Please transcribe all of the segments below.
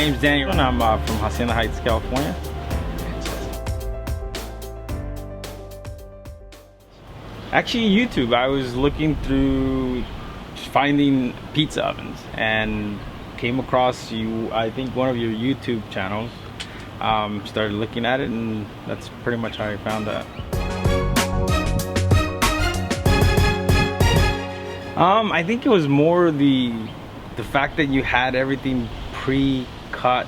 name's Daniel and I'm from Hacienda Heights, California. Actually, YouTube. I was looking through, just finding pizza ovens, and came across you. I think one of your YouTube channels. Started looking at it, and that's pretty much how I found that. I think it was more the fact that you had everything pre-cut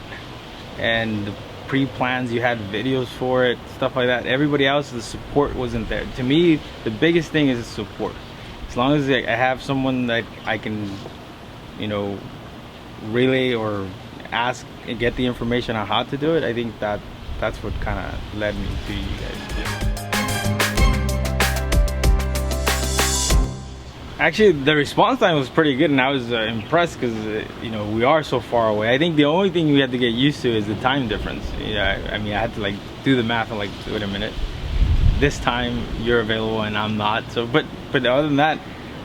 and the pre-plans, you had videos for it, stuff like that. Everybody else, the support wasn't there. To me, the biggest thing is the support. As long as I have someone that I can, you know, relay or ask and get the information on how to do it, I think that's what kind of led me to you guys. Actually, the response time was pretty good, and I was impressed because you know, we are so far away. I think the only thing we had to get used to is the time difference. Yeah, I mean, I had to like do the math and like, wait a minute, this time you're available and I'm not. So, but other than that,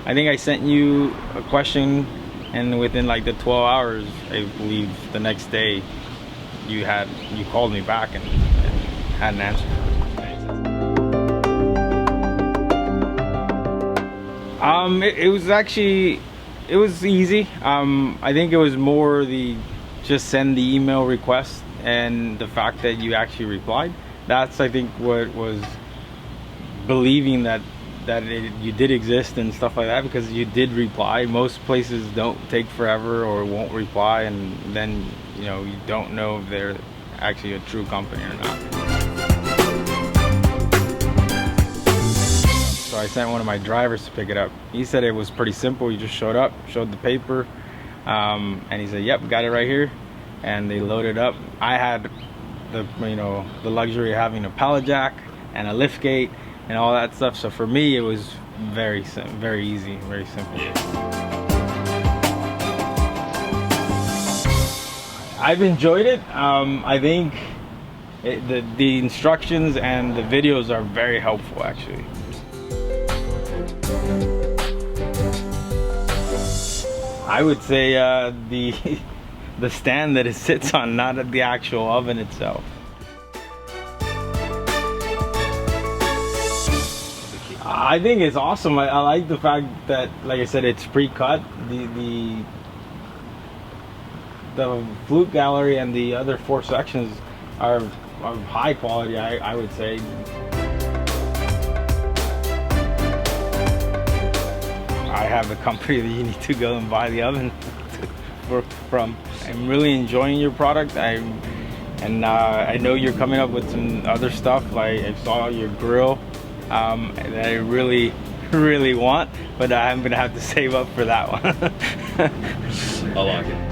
I think I sent you a question, and within like the 12 hours, I believe the next day, you called me back and had an answer. It was easy. I think it was more just send the email request, and the fact that you actually replied. That's, I think, what was believing that you did exist and stuff like that, because you did reply. Most places don't take forever or won't reply, and then, you know, you don't know if they're actually a true company or not. So I sent one of my drivers to pick it up. He said it was pretty simple. He just showed up, showed the paper, and he said, "Yep, got it right here." And they loaded up. I had the luxury of having a pallet jack and a lift gate and all that stuff. So for me, it was very easy, very simple. I've enjoyed it. I think the instructions and the videos are very helpful, actually. I would say the stand that it sits on, not the actual oven itself. I think it's awesome. I like the fact that, like I said, it's pre-cut. The flute gallery and the other 4 sections are of high quality, I would say. I have a company that you need to go and buy the oven from. I'm really enjoying your product. I know you're coming up with some other stuff. Like, I saw your grill that I really want, but I'm gonna have to save up for that one. I like it.